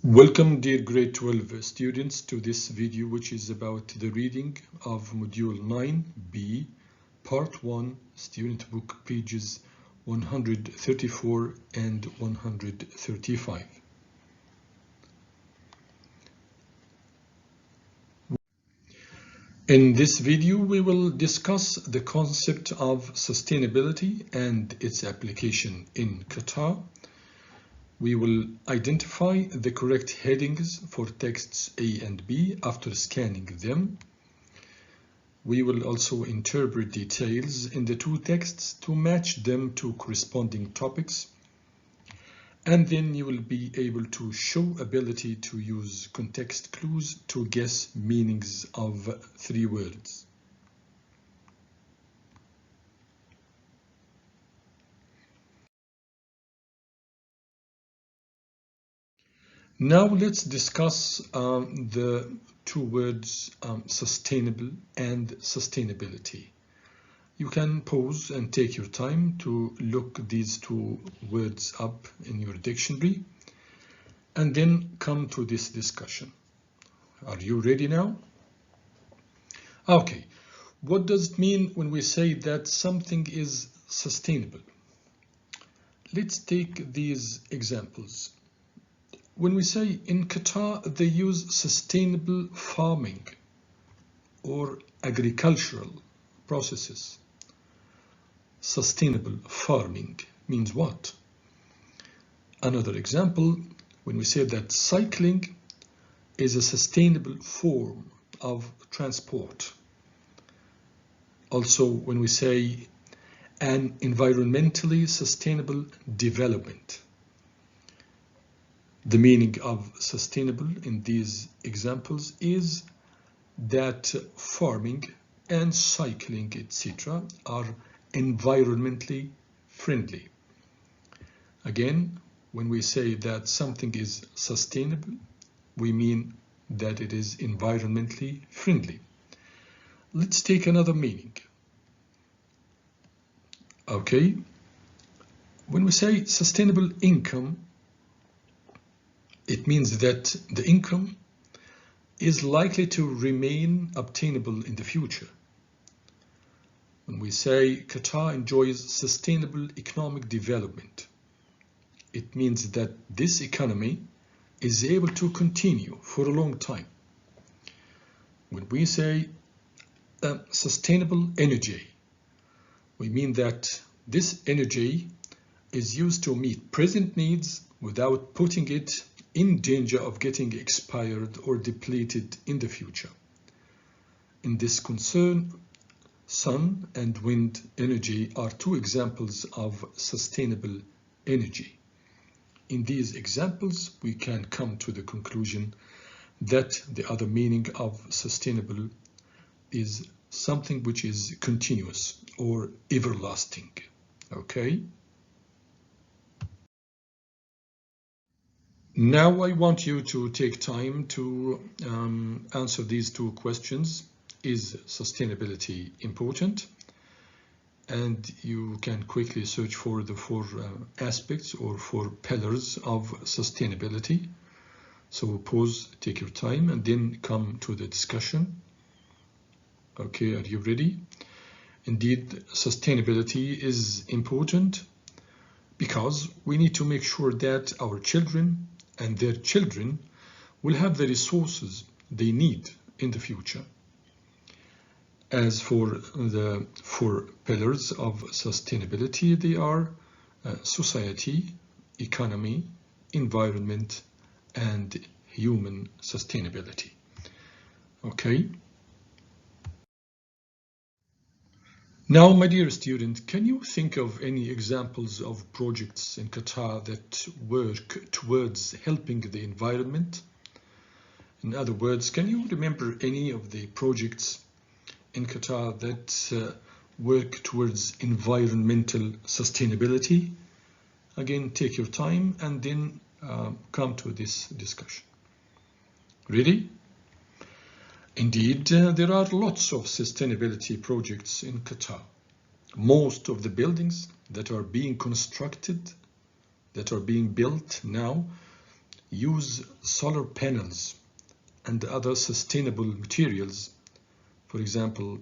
Welcome, dear grade 12 students, to this video, which is about the reading of Module 9B, Part 1, Student Book, pages 134 and 135. In this video, we will discuss the concept of sustainability and its application in Qatar. We will identify the correct headings for texts A and B after scanning them. We will also interpret details in the two texts to match them to corresponding topics. And then you will be able to show ability to use context clues to guess meanings of 3 words. Now let's discuss the 2 words sustainable and sustainability. You can pause and take your time to look these 2 words up in your dictionary and then come to this discussion. Are you ready now? Okay, what does it mean when we say that something is sustainable? Let's take these examples. When we say in Qatar, they use sustainable farming or agricultural processes. Sustainable farming means what? Another example, when we say that cycling is a sustainable form of transport. Also, when we say an environmentally sustainable development. The meaning of sustainable in these examples is that farming and cycling, etc., are environmentally friendly. Again, when we say that something is sustainable, we mean that it is environmentally friendly. Let's take another meaning. Okay, when we say sustainable income, it means that the income is likely to remain obtainable in the future. When we say Qatar enjoys sustainable economic development, it means that this economy is able to continue for a long time. When we say sustainable energy, we mean that this energy is used to meet present needs without putting it in danger of getting expired or depleted in the future. In this concern, sun and wind energy are 2 examples of sustainable energy. In these examples, we can come to the conclusion that the other meaning of sustainable is something which is continuous or everlasting. Okay? Now I want you to take time to answer these 2 questions. Is sustainability important? And you can quickly search for the 4 aspects or 4 pillars of sustainability. So pause, take your time, and then come to the discussion. Okay, are you ready? Indeed, sustainability is important because we need to make sure that our children and their children will have the resources they need in the future. As for the 4 pillars of sustainability, they are society, economy, environment, and human sustainability. Okay. Now, my dear student, can you think of any examples of projects in Qatar that work towards helping the environment? In other words, can you remember any of the projects in Qatar that work towards environmental sustainability? Again, take your time and then come to this discussion. Ready? Indeed, there are lots of sustainability projects in Qatar. Most of the buildings that are being constructed, that are being built now, use solar panels and other sustainable materials, for example,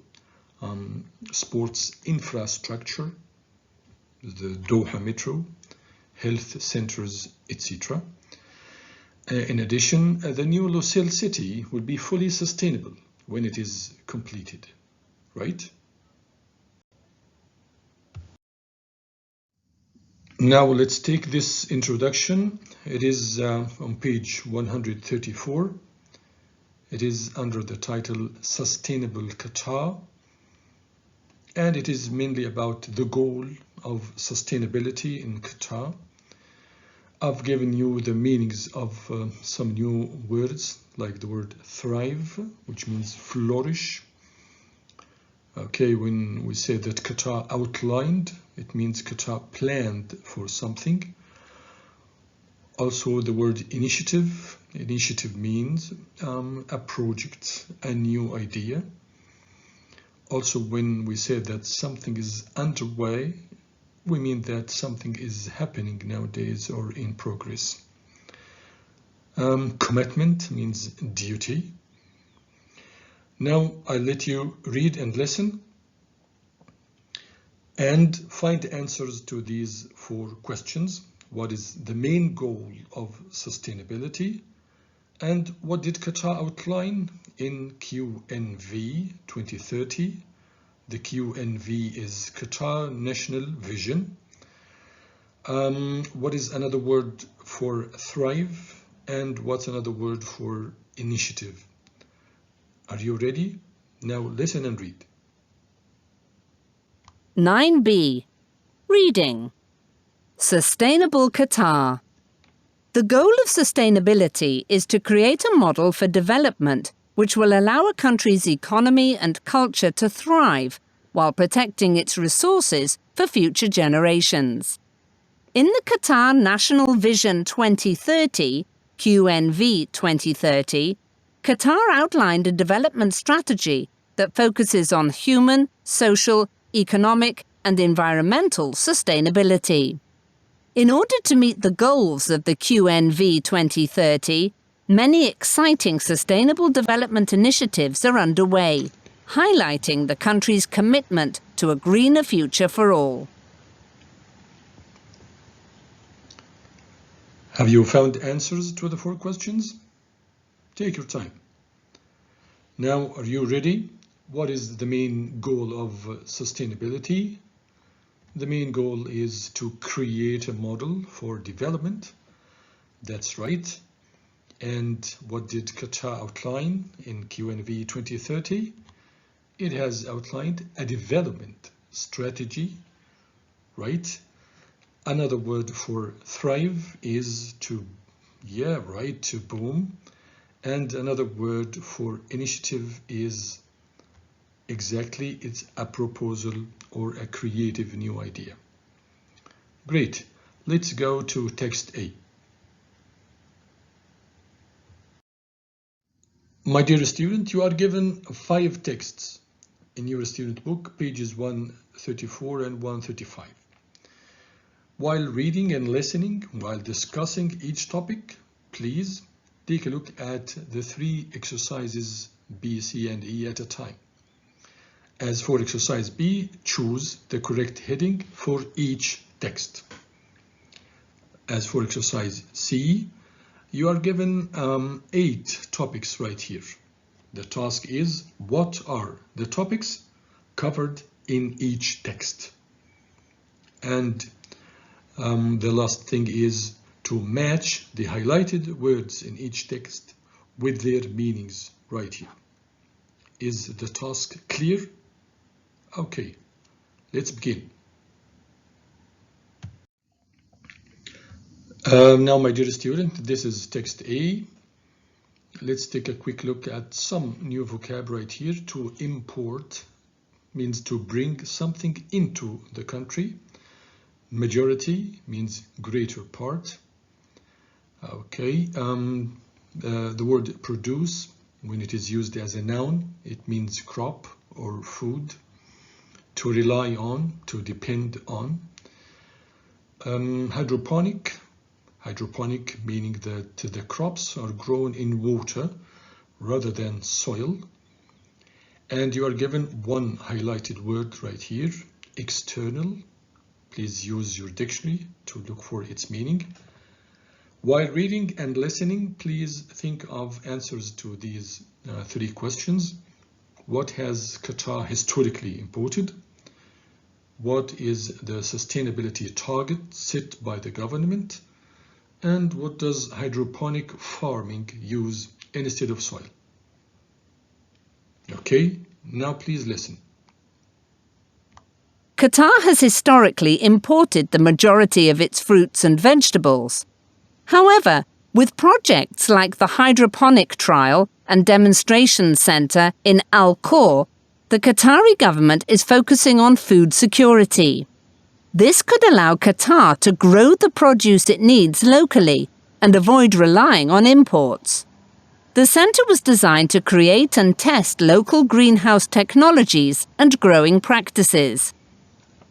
sports infrastructure, the Doha Metro, health centers, etc. In addition, the new Lusail city will be fully sustainable when it is completed, right? Now let's take this introduction. It is on page 134. It is under the title Sustainable Qatar, and it is mainly about the goal of sustainability in Qatar. I've given you the meanings of some new words, like the word thrive, which means flourish. Okay, when we say that Qatar outlined, it means Qatar planned for something. Also, the word initiative. Initiative means a project, a new idea. Also, when we say that something is underway, we mean that something is happening nowadays or in progress. Commitment means duty. Now I'll let you read and listen and find answers to these 4 questions. What is the main goal of sustainability? And what did Qatar outline in QNV 2030? The QNV is Qatar National Vision. What is another word for thrive? And what's another word for initiative? Are you ready? Now listen and read. 9B. Reading. Sustainable Qatar. The goal of sustainability is to create a model for development which will allow a country's economy and culture to thrive while protecting its resources for future generations. In the Qatar National Vision 2030, QNV 2030, Qatar outlined a development strategy that focuses on human, social, economic and environmental sustainability. In order to meet the goals of the QNV 2030, many exciting sustainable development initiatives are underway, highlighting the country's commitment to a greener future for all. Have you found answers to the 4 questions? Take your time. Now, are you ready? What is the main goal of sustainability? The main goal is to create a model for development. That's right. And what did Qatar outline in QNV 2030? It has outlined a development strategy, right? Another word for thrive is to boom. And another word for initiative is exactly, it's a proposal or a creative new idea. Great. Let's go to text A. My dear student, you are given 5 texts in your student book, pages 134 and 135. While reading and listening, while discussing each topic, please take a look at the 3 exercises B, C, and E at a time. As for exercise B, choose the correct heading for each text. As for exercise C, you are given 8 topics right here. The task is, what are the topics covered in each text? And the last thing is to match the highlighted words in each text with their meanings right here. Is the task clear? Okay, let's begin. Now, my dear student, this is text A. Let's take a quick look at some new vocab right here. To import means to bring something into the country. Majority means greater part. Okay, the word produce, when it is used as a noun, it means crop or food. To rely on, to depend on. Hydroponic. Hydroponic meaning that the crops are grown in water rather than soil. And you are given one highlighted word right here, external. Please use your dictionary to look for its meaning. While reading and listening, please think of answers to these three questions. What has Qatar historically imported? What is the sustainability target set by the government? And what does hydroponic farming use instead of soil? Okay, now please listen. Qatar has historically imported the majority of its fruits and vegetables. However, with projects like the hydroponic trial and demonstration centre in Al Khor, the Qatari government is focusing on food security. This could allow Qatar to grow the produce it needs locally and avoid relying on imports. The centre was designed to create and test local greenhouse technologies and growing practices.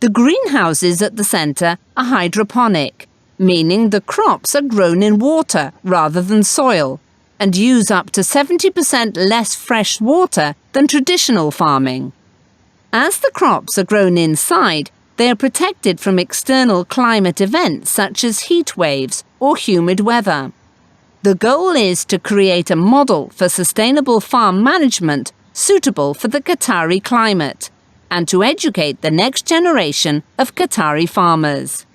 The greenhouses at the centre are hydroponic, meaning the crops are grown in water rather than soil and use up to 70% less fresh water than traditional farming. As the crops are grown inside, they are protected from external climate events such as heat waves or humid weather. The goal is to create a model for sustainable farm management suitable for the Qatari climate and to educate the next generation of Qatari farmers.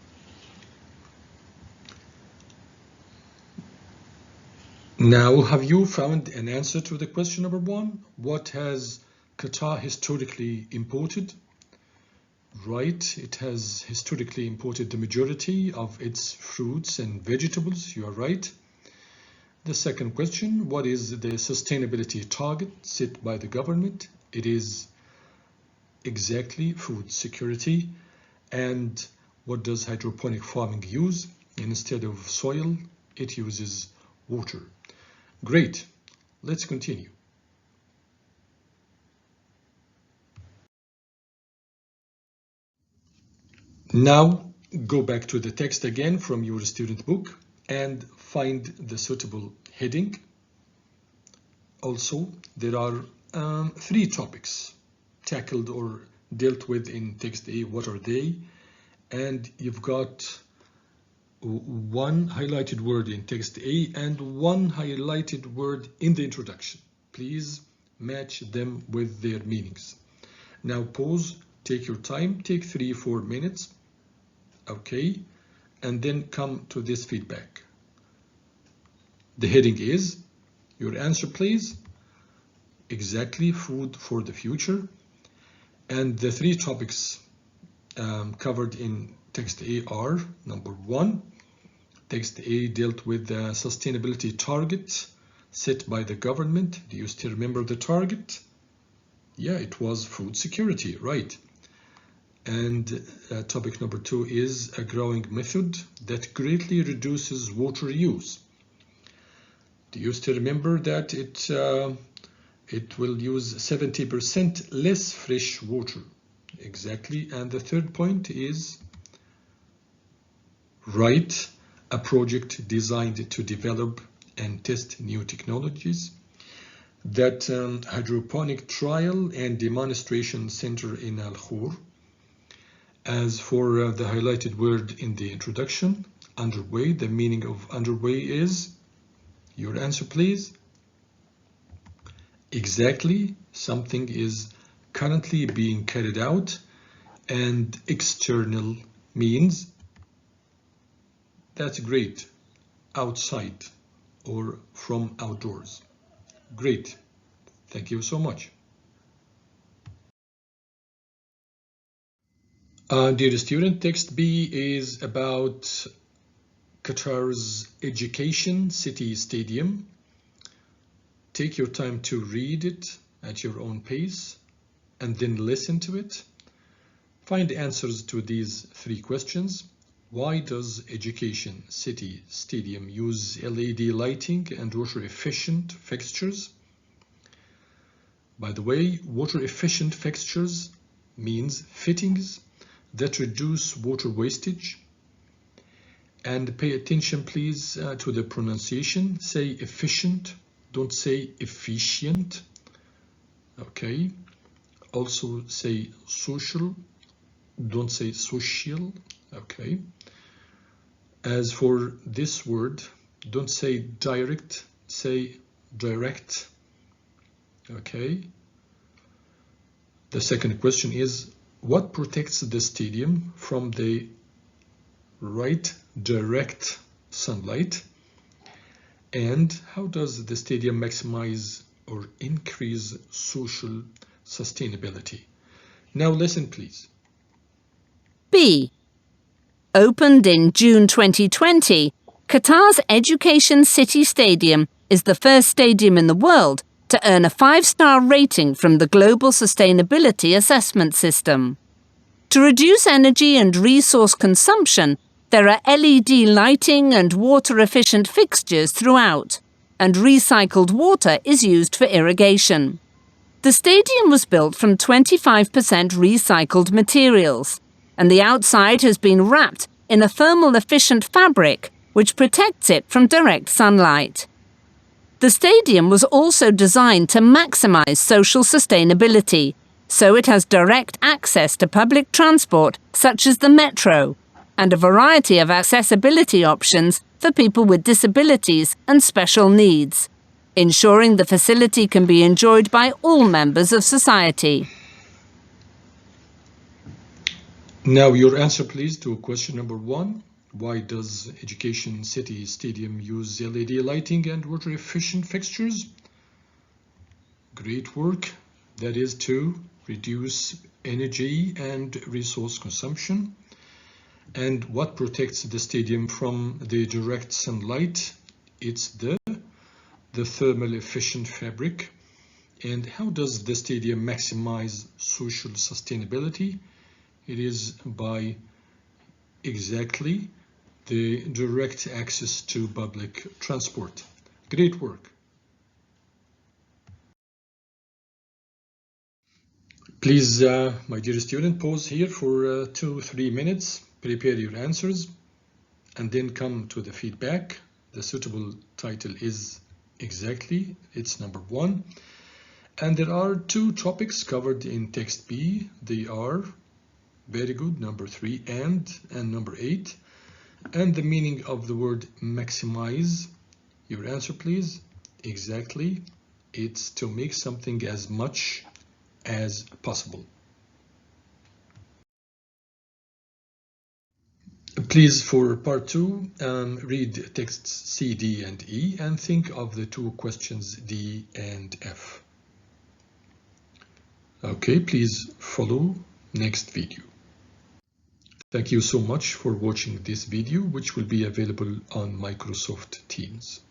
Now, have you found an answer to the question number one? What has Qatar historically imported? Right, it has historically imported the majority of its fruits and vegetables. You are right. The second question, what is the sustainability target set by the government? It is exactly food security. And what does hydroponic farming use? Instead of soil, it uses water. Great, let's continue. Now go back to the text again from your student book and find the suitable heading. Also, there are three topics tackled or dealt with in text A. What are they? And you've got one highlighted word in text A and one highlighted word in the introduction. Please match them with their meanings. Now pause, take your time, take 3-4 minutes. Okay, and then come to this feedback. The heading is, your answer please, exactly food for the future. And the three topics covered in text A are, number one, text A dealt with the sustainability target set by the government. Do you still remember the target? Yeah, it was food security, right. And topic number two is a growing method that greatly reduces water use. Do you still remember that it will use 70% less fresh water? Exactly. And the third point is, right, a project designed to develop and test new technologies. That hydroponic trial and demonstration center in Al Khor. As for the highlighted word in the introduction, underway, the meaning of underway is, your answer please. Exactly, something is currently being carried out, and external means, that's great, outside or from outdoors. Great, thank you so much. Dear student, text B is about Qatar's education city stadium. Take your time to read it at your own pace and then listen to it. Find answers to these three questions. Why does education city stadium use LED lighting and water efficient fixtures? By the way, water efficient fixtures means fittings that reduce water wastage. And pay attention, please, to the pronunciation. Say efficient, don't say efficient. Okay. Also say social, don't say social. Okay. As for this word, don't say direct, say direct. Okay. The second question is, what protects the stadium from the right direct sunlight? And how does the stadium maximize or increase social sustainability? Now listen, please. B. Opened in June 2020, Qatar's Education City Stadium is the first stadium in the world to earn a 5-star rating from the Global Sustainability Assessment System. To reduce energy and resource consumption, there are LED lighting and water-efficient fixtures throughout, and recycled water is used for irrigation. The stadium was built from 25% recycled materials, and the outside has been wrapped in a thermal-efficient fabric which protects it from direct sunlight. The stadium was also designed to maximize social sustainability, so it has direct access to public transport such as the metro, and a variety of accessibility options for people with disabilities and special needs, ensuring the facility can be enjoyed by all members of society. Now your answer, please, to question number 1. Why does Education City Stadium use LED lighting and water-efficient fixtures? Great work. That is to reduce energy and resource consumption. And what protects the stadium from the direct sunlight? It's the thermal efficient fabric. And how does the stadium maximize social sustainability? It is by exactly the direct access to public transport. Great work. Please, my dear student, pause here for 2-3 minutes. Prepare your answers and then come to the feedback. The suitable title is exactly, it's number 1. And there are 2 topics covered in text B. They are very good, number 3 and number 8. And the meaning of the word maximize. Your answer, please. Exactly. It's to make something as much as possible. Please, for part 2, read texts C, D, and E and think of the 2 questions D and F. Okay, please follow next video. Thank you so much for watching this video, which will be available on Microsoft Teams.